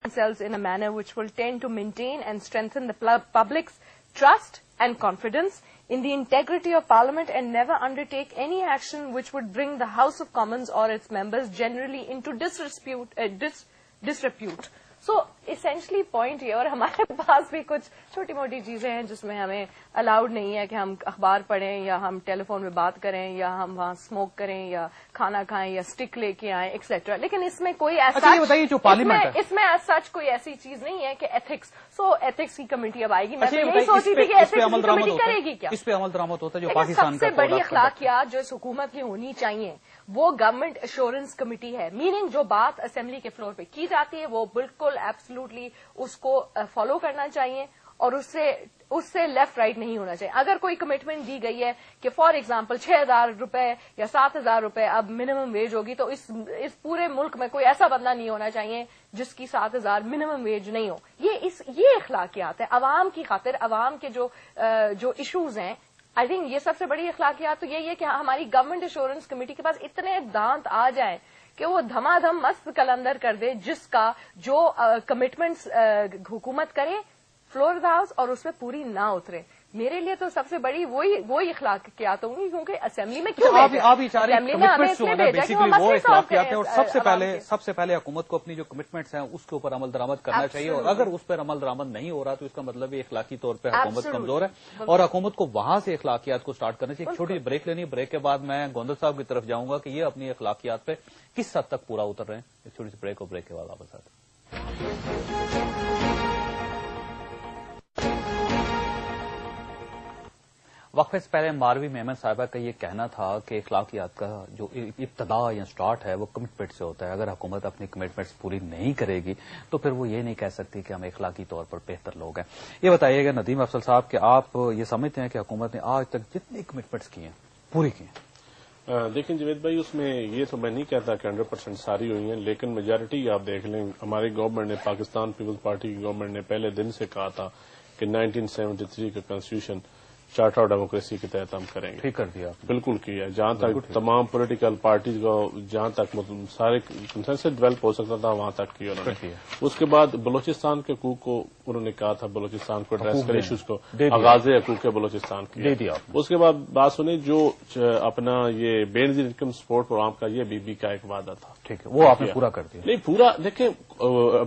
themselves in a manner which will tend to maintain and strengthen the public's trust and confidence in the integrity of Parliament and never undertake any action which would bring the House of Commons or its members generally into disrepute. So essentially point یہ اور ہمارے پاس بھی کچھ چھوٹی موٹی چیزیں ہیں جس میں ہمیں الاؤڈ نہیں ہے کہ ہم اخبار پڑھیں یا ہم ٹیلی فون میں بات کریں یا ہم وہاں اسموک کریں یا کھانا کھائیں یا اسٹک لے کے آئیں ایکسیٹرا. لیکن اس میں کوئی ایسا اس میں سچ کوئی ایسی چیز نہیں ہے کہ ایتھکس ایتھکس کی کمیٹی اب آئے گی. میں تو یہی سوچی تھی کہ ایتھکس کی کمیٹی کرے گی کیا. اس پہ عمل درآمد ہوتا ہے جو سب پاکستان سے بڑی اخلاقیات جو اس حکومت کی ہونی چاہیے وہ گورنمنٹ ایشورنس کمیٹی ہے. میننگ جو بات اسمبلی کے فلور پہ کی جاتی ہے وہ بالکل ایبسلوٹلی اس کو فالو کرنا چاہیے اور اس سے لیفٹ رائٹ نہیں ہونا چاہیے. اگر کوئی کمٹمنٹ دی گئی ہے کہ فار ایگزامپل 6,000 روپے یا 7,000 روپے اب منیمم ویج ہوگی تو اس پورے ملک میں کوئی ایسا بندہ نہیں ہونا چاہیے جس کی 7,000 منیمم ویج نہیں ہو. یہ اخلاقیات ہے عوام کی خاطر. عوام کے جو ایشوز ہیں آئی تھنک یہ سب سے بڑی اخلاقیات تو یہی ہے کہ ہماری گورنمنٹ ایشورنس کمیٹی کے پاس اتنے دانت آ جائیں کہ وہ دھما دھم مست کلندر کر دے جس کا جو کمٹمنٹس حکومت کرے فلور آف دا ہاؤس اور اس پہ پوری نہ اترے. میرے لیے تو سب سے بڑی وہی اخلاقیات ہوں گی کیونکہ اسمبلی میں کیوں اسمبلی نے ہمیں اس لیے بھیجا کہ وہ مسئلے سالو کریں. اور سب سے پہلے حکومت کو اپنی جو کمٹمنٹس ہیں اس کے اوپر عمل درآمد کرنا چاہیے اور اگر اس پر عمل درآمد نہیں ہو رہا تو اس کا مطلب یہ اخلاقی طور پہ حکومت کمزور ہے اور حکومت کو وہاں سے اخلاقیات کو سٹارٹ کرنا چاہیے. ایک چھوٹی بریک لینی. بریک کے بعد میں گوندل صاحب کی طرف جاؤں گا کہ یہ اپنی اخلاقیات پہ کس حد تک پورا اتر رہے ہیں. ایک چھوٹی سی بریک اور بریک کے بعد واپس آتے ہیں. وقفے سے پہلے ماروی میمن صاحبہ کا یہ کہنا تھا کہ اخلاقیات کا جو ابتدا یا سٹارٹ ہے وہ کمٹمنٹ سے ہوتا ہے. اگر حکومت اپنی کمٹمنٹس پوری نہیں کرے گی تو پھر وہ یہ نہیں کہہ سکتی کہ ہم اخلاقی طور پر بہتر لوگ ہیں. یہ بتائیے گا ندیم افضل صاحب کہ آپ یہ سمجھتے ہیں کہ حکومت نے آج تک جتنی کمٹمنٹس کی ہیں پوری کی ہیں؟ دیکھیں جاوید بھائی اس میں یہ تو میں نہیں کہتا کہ 100% ساری ہوئی ہیں لیکن میجارٹی آپ دیکھ لیں. ہماری گورنمنٹ نے پاکستان پیپلز پارٹی کی گورنمنٹ نے پہلے دن سے کہا تھا کہ 1973 کا کانسٹیٹیوشن چارٹر آف ڈیموکریسی کے تحت ہم کریں گے. ٹھیک کر دیا. بالکل کیا. جہاں تک تمام پولیٹیکل پارٹیز کو جہاں تک سارے کنسنسس ڈیولپ ہو سکتا تھا وہاں تک کیا انہوں نے. اس کے بعد بلوچستان کے حقوق کو انہوں نے کہا تھا بلوچستان کو ایڈریس کرے ایشوز کو آغاز حقوق بلوچستان کیا. اس کے بعد بات سنیں جو اپنا یہ بے نظیر انکم سپورٹ پروگرام کا یہ بی کا ایک وعدہ تھا. ٹھیک ہے وہ آپ نے پورا کر دیا. نہیں پورا دیکھیں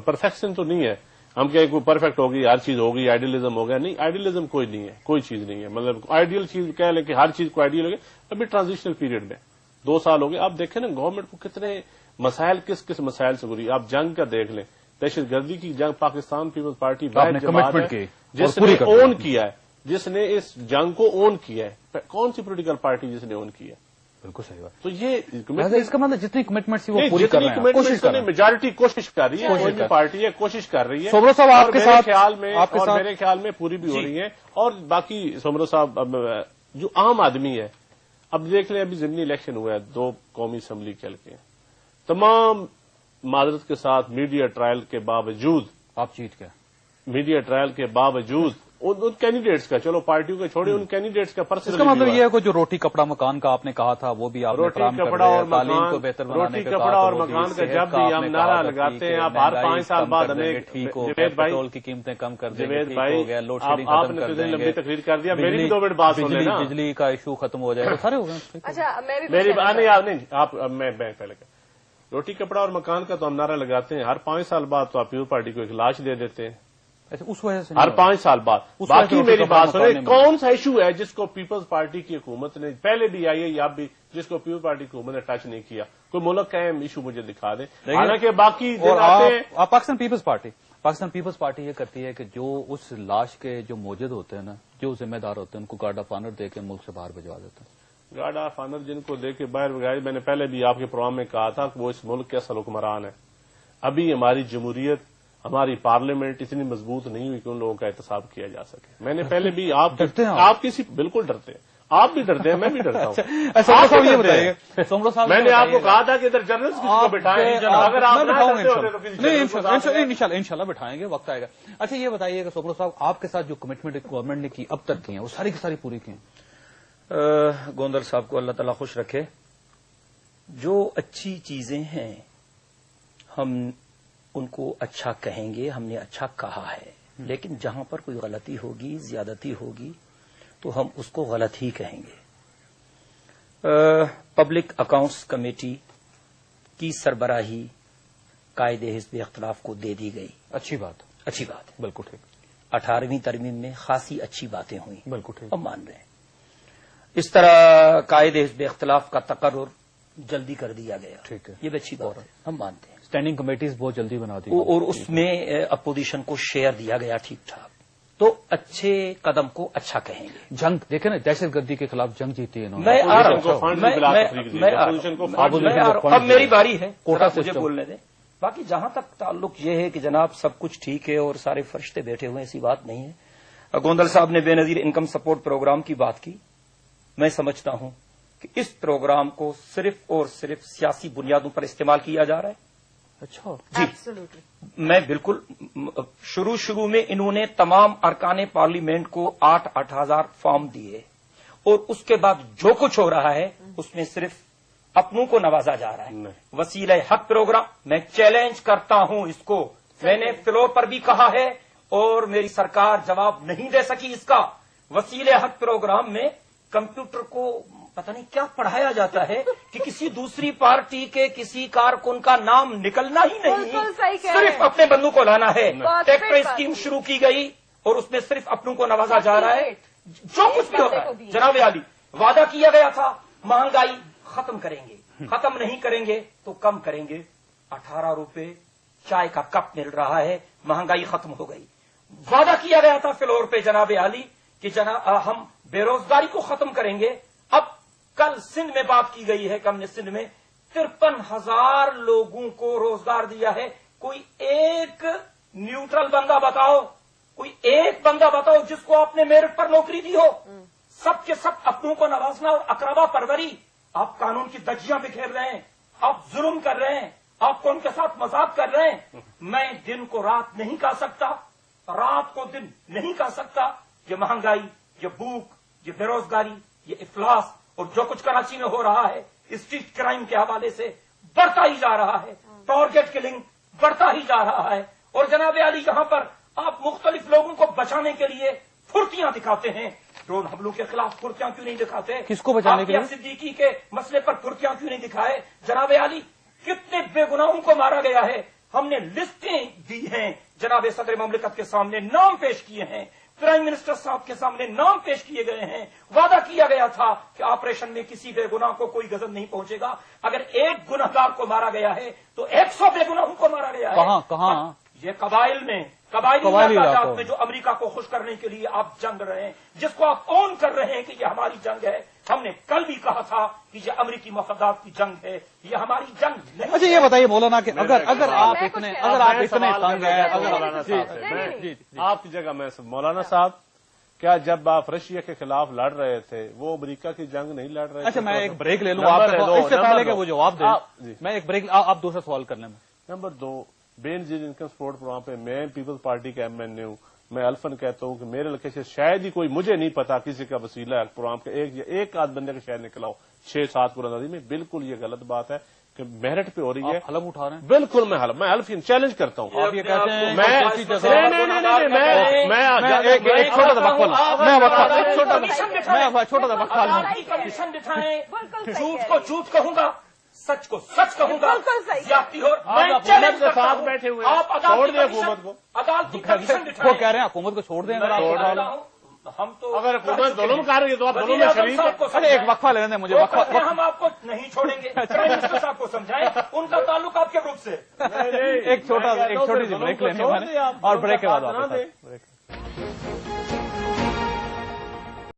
پرفیکشن تو نہیں ہے. ہم کہیں کوئی پرفیکٹ ہوگی ہر چیز ہوگی آئیڈیلزم ہو گیا. نہیں آئیڈیلزم کوئی نہیں ہے کوئی چیز نہیں ہے. مطلب آئیڈیل چیز کہہ لیں کہ ہر چیز کو آئیڈیل ہوگی. ابھی ٹرانزیشنل پیریڈ میں 2 سال ہو گئے. آپ دیکھیں نا گورنمنٹ کو کتنے مسائل کس مسائل سے گزری. آپ جنگ کا دیکھ لیں دہشت گردی کی جنگ پاکستان پیپلز پارٹی جس نے اون کیا ہے جس نے اس جنگ کو اون کیا ہے. کون سی پولیٹیکل پارٹی جس نے اون کیا ہے. بالکل صحیح بات. تو یہ اس کا مطلب جتنی کمٹمنٹس وہ پوری کر رہے ہیں کوشش کر رہے ہیں. میجارٹی کوشش کر رہی ہے. کوئی بھی پارٹی ہے کوشش کر رہی ہے. سومرو صاحب آپ کے ساتھ میرے خیال میں پوری بھی ہو رہی ہے. اور باقی سومرو صاحب جو عام آدمی ہے اب دیکھ لیں ابھی ضمنی الیکشن ہوا ہے 2 قومی اسمبلی کے حلقے تمام معذرت کے ساتھ میڈیا ٹرائل کے باوجود آپ جیت گئے. میڈیا ٹرائل کے باوجود ان کینڈیڈیٹس کا چلو پارٹیوں کے چھوڑے ان کینڈیڈیٹس کا پرسنل اس کا مطلب یہ ہے کہ جو روٹی کپڑا مکان کا آپ نے کہا تھا وہ بھی آپ نے فراہم کر دیا. تعلیم کو بہتر بنانے کا کپڑا اور مکان کا جب بھی ہم نعرہ لگاتے ہیں آپ ہر 5 سال بعد ہمیں ٹھیک ہو گیا پیٹرول کی قیمتیں کم کر دیں جوید بھائی آپ نے تو لمبی تقریر کر دیا. میری بھی 2 منٹ بات سن لینا. بجلی کا ایشو ختم ہو جائے گا سارے ہو گئے. اچھا میری نہیں آپ میں پہلے روٹی کپڑا اور مکان کا تو ہم نعرہ لگاتے ہیں. ہر 5 سال بعد تو آپ پیپلز پارٹی کو ایک لاش دے دیتے ہیں اس وجہ سے ہر 5 سال بعد. باقی میری بات سنیں کون سا ایشو ہے جس کو پیپلز پارٹی کی حکومت نے پہلے بھی آئی ہے یا اب بھی جس کو پیپلز پارٹی کی حکومت نے ٹچ نہیں کیا. کوئی ملک کا اہم ایشو مجھے دکھا دیں. حالانکہ باقی پاکستان پیپلز پارٹی یہ کرتی ہے کہ جو اس لاش کے جو موجود ہوتے ہیں نا جو ذمہ دار ہوتے ہیں ان کو گارڈ آف آنر دے کے ملک سے باہر بھجوا دیتے ہیں. گارڈ آف آنر جن کو دے کے باہر بھگائی میں نے پہلے بھی آپ کے پروگرام میں کہا تھا کہ وہ اس ملک کے اصل حکمران ہیں. ابھی ہماری جمہوریت ہماری پارلیمنٹ اتنی مضبوط نہیں ہوئی کہ ان لوگوں کا احتساب کیا جا سکے. میں نے پہلے بھی آپ کسی بالکل ڈرتے ہیں. آپ بھی ڈرتے ہیں میں بھی ڈرتا ہوں. میں نے آپ کو کہا تھا کہ ادھر جرنلسٹ کو بٹھائیں اگر آپ انشاءاللہ بٹھائیں گے وقت آئے گا. اچھا یہ بتائیے کہ سومرو صاحب آپ کے ساتھ جو کمٹمنٹ گورنمنٹ نے کی اب تک کی ہیں وہ ساری کی ساری پوری کی ہیں؟ گوندر صاحب کو اللہ تعالیٰ خوش رکھے. جو اچھی چیزیں ہیں ہم ان کو اچھا کہیں گے، ہم نے اچھا کہا ہے، لیکن جہاں پر کوئی غلطی ہوگی، زیادتی ہوگی، تو ہم اس کو غلط ہی کہیں گے۔ پبلک اکاؤنٹس کمیٹی کی سربراہی قائد حزب اختلاف کو دے دی گئی، اچھی بات اچھی بات ہے، بالکل ٹھیک 18ویں ترمیم میں خاصی اچھی باتیں ہوئیں، بالکل ٹھیک ہم مان رہے ہیں۔ اس طرح قائد حزب اختلاف کا تقرر جلدی کر دیا گیا، ٹھیک ہے، یہ بھی اچھی بات ہے، ہم مانتے ہیں۔ اسٹینڈنگ کمیٹیز بہت جلدی بنا دی اور اس میں اپوزیشن کو شیئر دیا گیا ٹھیک ٹھاک، تو اچھے قدم کو اچھا کہیں گے۔ جنگ دیکھیں نا، دہشت گردی کے خلاف جنگ جیتی ہے انہوں نے۔ میں آ رہا Opposition کو funds بھی بلا تفریق دی، opposition کو funds بھی ہوں، اب میری باری ہے، کوٹا مجھے سسٹم۔ بولنے دیں۔ باقی جہاں تک تعلق یہ ہے کہ جناب سب کچھ ٹھیک ہے اور سارے فرشتے بیٹھے ہوئے، ایسی بات نہیں ہے۔ گوندل صاحب نے بے نظیر انکم سپورٹ پروگرام کی بات کی، میں سمجھتا ہوں کہ اس پروگرام کو صرف اور صرف سیاسی بنیادوں پر استعمال کیا جا رہا ہے۔ اچھا جی Absolutely. میں بالکل شروع میں انہوں نے تمام ارکان پارلیمنٹ کو 8,000 8,000 فارم دیے، اور اس کے بعد جو کچھ ہو رہا ہے اس میں صرف اپنوں کو نوازا جا رہا ہے۔ وسیلہ حق پروگرام، میں چیلنج کرتا ہوں اس کو، میں نے فلور پر بھی کہا ہے اور میری سرکار جواب نہیں دے سکی اس کا۔ وسیلہ حق پروگرام میں کمپیوٹر کو پتہ نہیں کیا پڑھایا جاتا ہے کہ کسی دوسری پارٹی کے کسی کارکن کا نام نکلنا ہی نہیں، بالکل صحیح کہہ رہے ہیں۔ صرف اپنے بندوں کو لانا ہے۔ بہت ٹیکٹر صحیح بات۔ اسکیم شروع کی گئی اور اس میں صرف اپنوں کو نوازا جا رہا ہے، جو کچھ بھی ہو رہا ہے۔ جناب عالی، وعدہ کیا گیا تھا مہنگائی ختم کریں گے، ختم نہیں کریں گے تو کم کریں گے۔ 18 روپے چائے کا کپ مل رہا ہے، مہنگائی ختم ہو گئی۔ وعدہ کیا گیا تھا فلور پہ جناب عالی کہ ہم بے روزگاری کو ختم کریں گے۔ اب کل سندھ میں بات کی گئی ہے کہ ہم نے سندھ میں 53,000 لوگوں کو روزگار دیا ہے۔ کوئی ایک نیوٹرل بندہ بتاؤ، کوئی ایک بندہ بتاؤ جس کو آپ نے میرٹ پر نوکری دی ہو۔ سب کے سب اپنوں کو نوازنا اور اقربا پروری۔ آپ قانون کی دجیاں بکھیر رہے ہیں، آپ ظلم کر رہے ہیں، آپ کو ان کے ساتھ مذاق کر رہے ہیں۔ میں دن کو رات نہیں کہہ سکتا، رات کو دن نہیں کہہ سکتا۔ یہ مہنگائی، یہ بھوک، یہ بے روزگاری، یہ افلاس اور جو کچھ کراچی میں ہو رہا ہے اسٹریٹ کرائم کے حوالے سے بڑھتا ہی جا رہا ہے، ٹارگیٹ کلنگ بڑھتا ہی جا رہا ہے۔ اور جناب عالی یہاں پر آپ مختلف لوگوں کو بچانے کے لیے پھرتیاں دکھاتے ہیں۔ ڈرون حملوں کے خلاف پھرتیاں کیوں نہیں دکھاتے؟ کس کو بچانے کے لیے؟ صدیقی کے مسئلے پر پھرتیاں کیوں نہیں دکھائے؟ جناب عالی کتنے بے گناہوں کو مارا گیا ہے، ہم نے لسٹیں دی ہیں، جناب صدر مملکت کے سامنے نام پیش کیے ہیں، پرائم منسٹر صاحب کے سامنے نام پیش کیے گئے ہیں۔ وعدہ کیا گیا تھا کہ آپریشن میں کسی بے گناہ کو کوئی غضب نہیں پہنچے گا۔ اگر ایک گنہگار کو مارا گیا ہے تو 100 بے گناہوں کو مارا گیا ہے۔ کہاں؟ یہ قبائل میں، قبائلی علاقات میں جو امریکہ کو خوش کرنے کے لیے آپ جنگ رہے ہیں، جس کو آپ اون کر رہے ہیں کہ یہ ہماری جنگ ہے۔ ہم نے کل بھی کہا تھا کہ یہ امریکی مفادات کی جنگ ہے، یہ ہماری جنگ نہیں۔ اچھا یہ بتائیے مولانا کہ اگر آپ اتنے تنگ ہیں، مولانا صاحب سے آپ کی جگہ میں مولانا صاحب، کیا جب آپ رشیا کے خلاف لڑ رہے تھے وہ امریکہ کی جنگ نہیں لڑ رہے تھے؟ اچھا میں ایک بریک لے لوں آپ سے، اس سے پہلے کہ وہ جواب دیں میں ایک بریک، آپ دوسرا سوال کرنے میں۔ نمبر 2، بے نظیر انکم سپورٹ پروگرام پہ میں پیپلز پارٹی کا ایم این اے ہوں۔ میں الفن کہتا ہوں کہ میرے علاقے سے شاید ہی کوئی، مجھے نہیں پتا کسی کا وسیلہ ہے پروگرام کا ایک آدھ بندے کا شاید نکلا ہو 6-7 قرآن میں۔ بالکل یہ غلط بات ہے کہ میرٹ پہ ہو رہی ہے، حلف اٹھا رہے ہیں۔ بالکل میں حلف چیلنج کرتا ہوں۔ آپ یہ کہتے ہیں میں ایک چھوٹا سا وقفہ، میں چھوٹا سا وقفہ لوں۔ کمیشن بٹھائیں، جھوٹ کو جھوٹ کہوں گا، سچ کو سچ کہوں گا، زیادتی ہو حکومت کے ساتھ بیٹھے ہوئے ہیں، چھوڑ دیں حکومت کو۔ عدالتی کمیشن وہ بٹھائیں۔ کہہ رہے ہیں حکومت کو چھوڑ دیں۔ ہم تو اگر حکومت ظلم کر رہی ہے تو آپ دونوں میں شریک ہیں۔ ارے ایک وقفہ لینے دیں مجھے، ہم آپ کو نہیں چھوڑیں گے، پرائم منسٹر صاحب کو سمجھائیں، ان کا تعلق آپ کے گروپ سے۔ ایک چھوٹی سی بریک لینے والے اور بریک کے بعد واپس آتے ہیں۔